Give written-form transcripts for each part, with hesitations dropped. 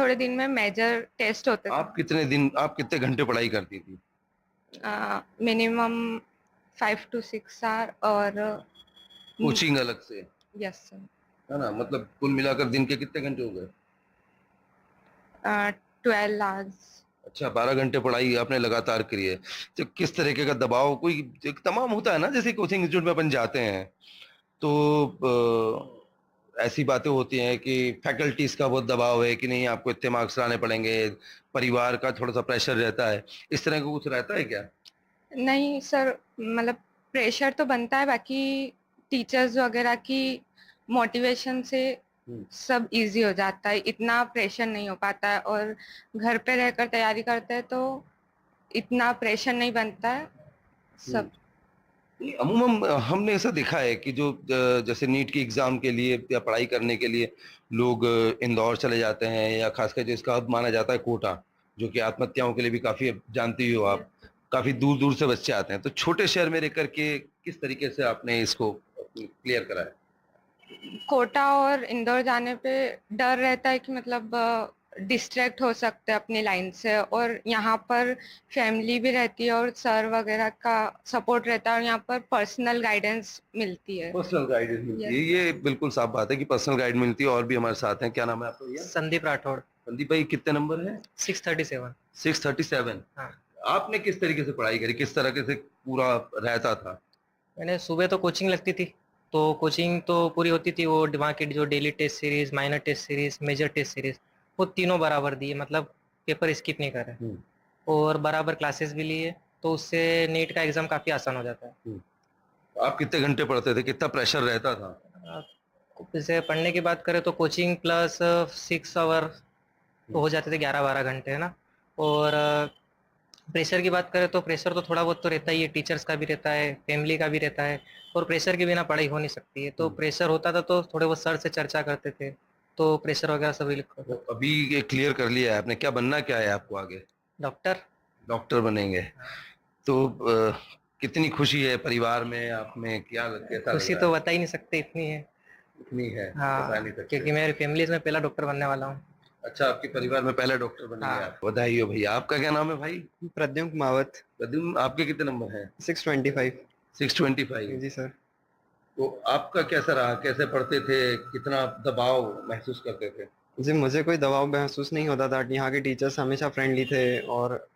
थोड़े दिन में मेजर टेस्ट होते थे। आप कितने घंटे पढ़ाई करती थी? मिनिमम 5 to 6 आवर और कोचिंग अलग से? Yes sir. है ना, मतलब कुल मिलाकर दिन के कितने घंटे हो गए? 12 आवर्स। अच्छा, 12 घंटे पढ़ाई आपने लगातार करी है। तो किस तरीके का दबाव, कोई एक तमाम होता है ना, जैसे कोचिंग इंस्टीट्यूट में अपन जाते हैं तो ऐसी बातें होती हैं कि फैकल्टीज का बहुत दबाव है कि नहीं आपको इतने मार्क्स लाने पड़ेंगे, परिवार का थोड़ा सा प्रेशर रहता है, इस तरह का कुछ रहता है क्या? नहीं सर, मतलब प्रेशर तो बनता है, बाकी टीचर्स वगैरह की मोटिवेशन से हम्म। सब इजी हो जाता है, इतना प्रेशर नहीं हो पाता है। और घर पे रहकर तैयारी करते हैं तो इतना प्रेशर नहीं बनता है हम्म। सब। नहीं, अमूमन हमने ऐसा देखा है कि जो जैसे नीट की एग्जाम के लिए या पढ़ाई करने के लिए लोग इंदौर चले जाते हैं, या खासकर जो इसका हब माना जाता है कोटा, जो कि आत्महत्याओं के लिए भी काफी, अब जानती हो आप, काफी दूर दूर से बच्चे आते हैं। तो छोटे शहर में रह करके किस तरीके से आपने इसको क्लियर करा है? कोटा और इंदौर जाने पे डर रहता है कि मतलब डिस्ट्रैक्ट हो सकते हैं अपनी लाइन से, और यहाँ पर फैमिली भी रहती है और सर वगैरह का सपोर्ट रहता है, और यहाँ पर पर्सनल गाइडेंस मिलती है। पर्सनल गाइडेंस मिलती है, यस। ये बिल्कुल साफ बात है कि पर्सनल गाइड मिलती है। और भी हमारे साथ हैं, क्या नाम है आपका भैया? संदीप राठौड़। संदीप भाई, कितने नंबर है? 637। 637। हाँ। आपने किस तरीके से पढ़ाई करी, किस तरह से पूरा रहता था? मैंने सुबह तो कोचिंग लगती थी, तो कोचिंग तो पूरी होती थी। वो वहाँ की जो daily test series, minor test series, major test series, वो तीनों बराबर दिए, मतलब पेपर स्किप नहीं करे। हम्म। और बराबर क्लासेस भी लिए, तो उससे नीट का एग्जाम काफ़ी आसान हो जाता है। आप कितने घंटे पढ़ते थे, कितना प्रेशर रहता था? अ, जैसे पढ़ने की बात करें तो कोचिंग प्लस 6 आवर तो हो जाते थे, 11-12 घंटे, है ना। और प्रेशर की बात करें तो प्रेशर तो थोड़ा बहुत तो रहता ही है, टीचर्स का भी रहता है, फैमिली का भी रहता है। और प्रेशर के बिना पढ़ाई हो नहीं सकती है, तो प्रेशर होता था तो थोड़े बहुत सर से चर्चा करते थे, तो प्रेशर वगैरह सभी लिखा तो होता था। अभी ये क्लियर कर लिया है आपने, क्या बनना क्या है आपको आगे? डॉक्टर। डॉक्टर बनेंगे? तो कितनी खुशी है परिवार में, आप में क्या, कैसा लग खुशी रहा तो है? बता ही नहीं सकते, इतनी है। इतनी है, बता नहीं हाँ, सकते। क्योंकि मेरी फैमिली में पहला डॉक्टर बनने वाला हूँ। अच्छा, आपके परिवार में पहले डॉक्टर बनेंगे हाँ। आप, बधाई हो भैया। आपका क्या नाम है भाई? प्रद्युम्न कुमावत। प्रद्युम्न, आपके कितने नंबर हैं? 625। 625। जी सर। तो आपका कैसा रहा, कैसे पढ़ते थे, कितना दबाव महसूस करते थे? जी, मुझे कोई दबाव महसूस नहीं होता था। यहाँ के टीचर्स हमेशा फ्रेंडली थे और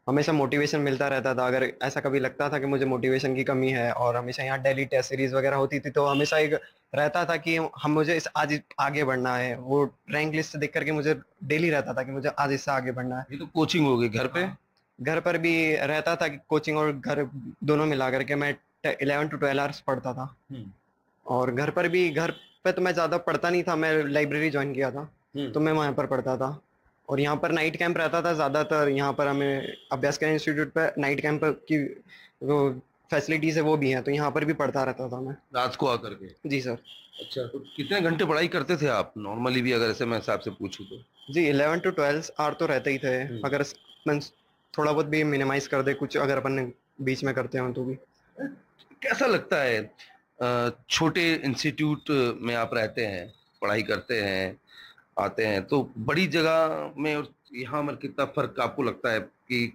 हमेशा मोटिवेशन मिलता रहता था। अगर ऐसा कभी लगता था कि मुझे मोटिवेशन की कमी है, और हमेशा यहाँ डेली टेस्ट सीरीज वगैरह होती थी, तो हमेशा एक रहता था कि हम मुझे इस आज आगे बढ़ना है। वो रैंक लिस्ट देख करके मुझे डेली रहता था कि मुझे आज इससे आगे बढ़ना है। ये तो कोचिंग हो गई, घर पे? हाँ। घर पर भी रहता था कि कोचिंग और घर दोनों मिला करके मैं 11 to 12 आवर्स पढ़ता था। हम्म। और घर पे तो मैं ज़्यादा पढ़ता नहीं था, मैं लाइब्रेरी ज्वाइन किया था, हम्म। तो मैं वहाँ पर पढ़ता था। और यहाँ पर नाइट कैंप रहता था ज़्यादातर। यहाँ पर हमें अभ्यास करें इंस्टीट्यूट पर नाइट कैंप की वो फैसिलिटीज़ है, वो भी हैं, तो यहाँ पर भी पढ़ता रहता था मैं। रात को आकर के? जी सर। अच्छा, तो कितने घंटे पढ़ाई करते थे आप नॉर्मली भी, अगर ऐसे मैं हिसाब से पूछूं तो? जी, 11 to 12 आवर तो रहते ही थे। हम्म। अगर अपन थोड़ा बहुत भी मिनिमाइज कर दे कुछ, अगर अपन बीच में करते हो तो भी। कैसा लगता है, छोटे इंस्टीट्यूट में आप रहते हैं, पढ़ाई करते हैं, आते हैं, तो बड़ी जगह में और यहाँ में कितना फर्क आपको लगता है कि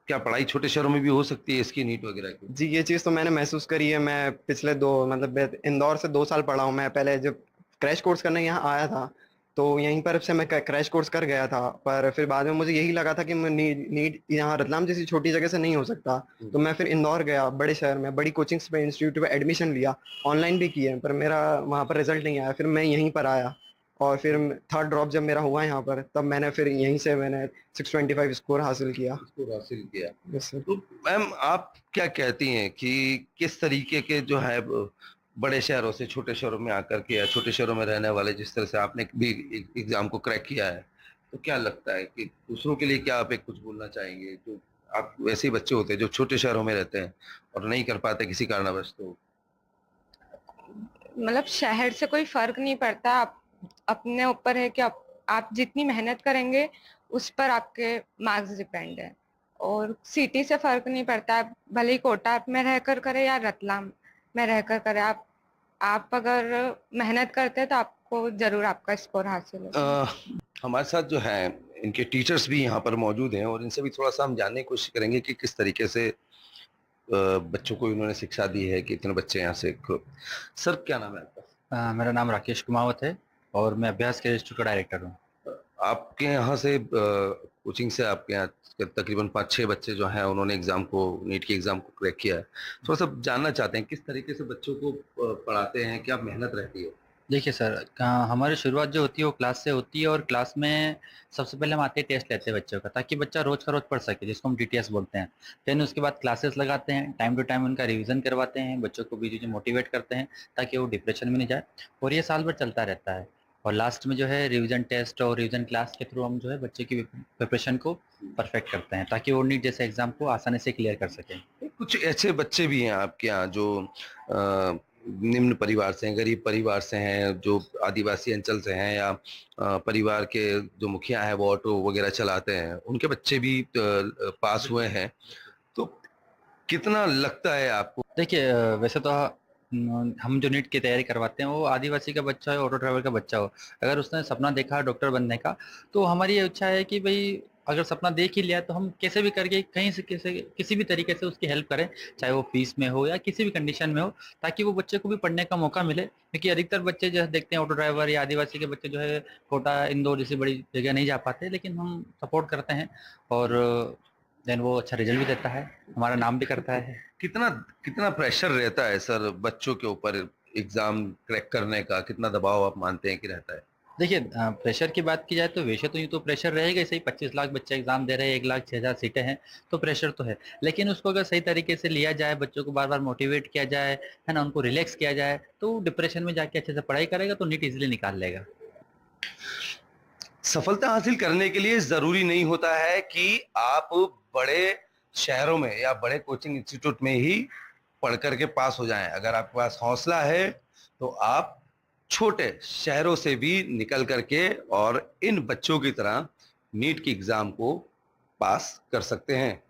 क्या पढ़ाई छोटे शहरों में भी हो सकती है इसकी, नीट वगैरह की? जी, ये चीज़ तो मैंने महसूस करी है। मैं पिछले दो मतलब मैं इंदौर से 2 साल पढ़ा हूँ। मैं पहले जब क्रैश कोर्स करने यहाँ आया था, तो यहीं पर से मैं क्रैश कोर्स कर गया था, पर फिर बाद में मुझे यही लगा था कि मैं नीट यहाँ रतलाम जैसी छोटी जगह से नहीं हो सकता। तो मैं फिर इंदौर गया, बड़े शहर में बड़ी कोचिंग्स पे इंस्टीट्यूट पे एडमिशन लिया, ऑनलाइन भी किए, पर मेरा वहाँ पर रिजल्ट नहीं आया। फिर मैं यहीं पर आया, और फिर थर्ड ड्रॉप जब मेरा हुआ यहाँ पर, तब मैंने फिर यहीं से मैंने 625 स्कोर हासिल किया। इसको हासिल किया। Yes sir. तो मैम, आप क्या कहती हैं कि किस तरीके के जो है बड़े शहरों से छोटे शहरों में आकर के, या छोटे शहरों में रहने वाले, जिस तरह से आपने भी एग्जाम को क्रैक किया है, तो क्या लगता है कि दूसरों के लिए क्या आप एक कुछ बोलना चाहेंगे, जो आप वैसे ही बच्चे होते हैं जो छोटे शहरों में रहते हैं और नहीं कर पाते किसी कारणवश? तो मतलब शहर से कोई फर्क नहीं पड़ता, आप अपने ऊपर है कि आप जितनी मेहनत करेंगे उस पर आपके मार्क्स डिपेंड है। और सिटी से फर्क नहीं पड़ता, आप भले ही कोटा में रहकर करें या रतलाम में रहकर करें, आप अगर मेहनत करते हैं तो आपको जरूर आपका स्कोर हासिल होगा। हमारे साथ जो है इनके टीचर्स भी यहाँ पर मौजूद हैं और इनसे भी थोड़ा-सा हम जानने की कोशिश करेंगे कि किस तरीके से बच्चों को इन्होंने शिक्षा दी है कि इतने बच्चे यहाँ से सर क्या नाम है आपका? मेरा नाम राकेश कुमावत है और मैं अभ्यास के इंस्टीट्यूट का डायरेक्टर हूँ। आपके यहाँ से कोचिंग से आपके यहाँ तकरीबन 5-6 बच्चे जो हैं उन्होंने एग्जाम को नीट के एग्जाम को क्रैक किया है। थोड़ा सा जानना चाहते हैं किस तरीके से बच्चों को पढ़ाते हैं, क्या मेहनत रहती है? देखिए सर, हमारी शुरुआत जो होती है वो क्लास से होती है और क्लास में सबसे पहले हम आते ही टेस्ट लेते हैं बच्चों का, ताकि बच्चा रोज का रोज पढ़ सके, जिसको हम डीटीएस बोलते हैं। फिर उसके बाद क्लासेस लगाते हैं, टाइम टू टाइम उनका रिवीजन करवाते हैं, बच्चों को बीच बीच में मोटिवेट करते हैं ताकि वो डिप्रेशन में नहीं जाए, और ये साल भर चलता रहता है। और लास्ट में जो है रिवीजन टेस्ट और रिवीजन क्लास के थ्रू हम जो है बच्चे की प्रिपरेशन को परफेक्ट करते हैं, ताकि वो नीट जैसे एग्जाम को आसानी से क्लियर कर सकें। कुछ ऐसे बच्चे भी हैं आपके यहाँ जो निम्न परिवार से हैं, गरीब परिवार से हैं, जो आदिवासी अंचल से हैं, या परिवार के जो मुखिया हैं वो ऑटो वगैरह चलाते हैं, उनके बच्चे भी पास हुए हैं, तो कितना लगता है आपको? देखिए वैसे तो हम जो नीट की तैयारी करवाते हैं वो आदिवासी का बच्चा हो, ऑटो ड्राइवर का बच्चा हो, अगर उसने सपना देखा डॉक्टर बनने का, तो हमारी ये इच्छा है कि भाई अगर सपना देख ही लिया तो हम कैसे भी करके कहीं से किसी भी तरीके से उसकी हेल्प करें, चाहे वो फीस में हो या किसी भी कंडीशन में हो, ताकि वो बच्चे को भी पढ़ने का मौका मिले। क्योंकि अधिकतर बच्चे जो देखते हैं ऑटो ड्राइवर या आदिवासी के बच्चे जो है कोटा, इंदौर जैसी बड़ी जगह नहीं जा पाते, लेकिन हम सपोर्ट करते हैं और देन वो अच्छा रिजल्ट भी देता है, हमारा नाम भी करता है। कितना कितना प्रेशर रहता है सर बच्चों के ऊपर एग्जाम क्रैक करने का? कितना दबाव आप मानते हैं कि रहता है? देखिए प्रेशर की बात की जाए तो वैसे तो यूँ तो प्रेशर रहेगा ही, सही 25 लाख बच्चे एग्जाम दे रहे हैं, 1,06,000 सीटें हैं, तो प्रेशर तो है। लेकिन उसको अगर सही तरीके से लिया जाए, बच्चों को बार बार मोटिवेट किया जाए, है ना, उनको रिलैक्स किया जाए, तो डिप्रेशन में जाके अच्छे से पढ़ाई करेगा तो नीट इजिली निकाल लेगा। सफलता हासिल करने के लिए जरूरी नहीं होता है कि आप बड़े शहरों में या बड़े कोचिंग इंस्टीट्यूट में ही पढ़ करके पास हो जाएं। अगर आपके पास हौसला है तो आप छोटे शहरों से भी निकल करके और इन बच्चों की तरह नीट की एग्जाम को पास कर सकते हैं।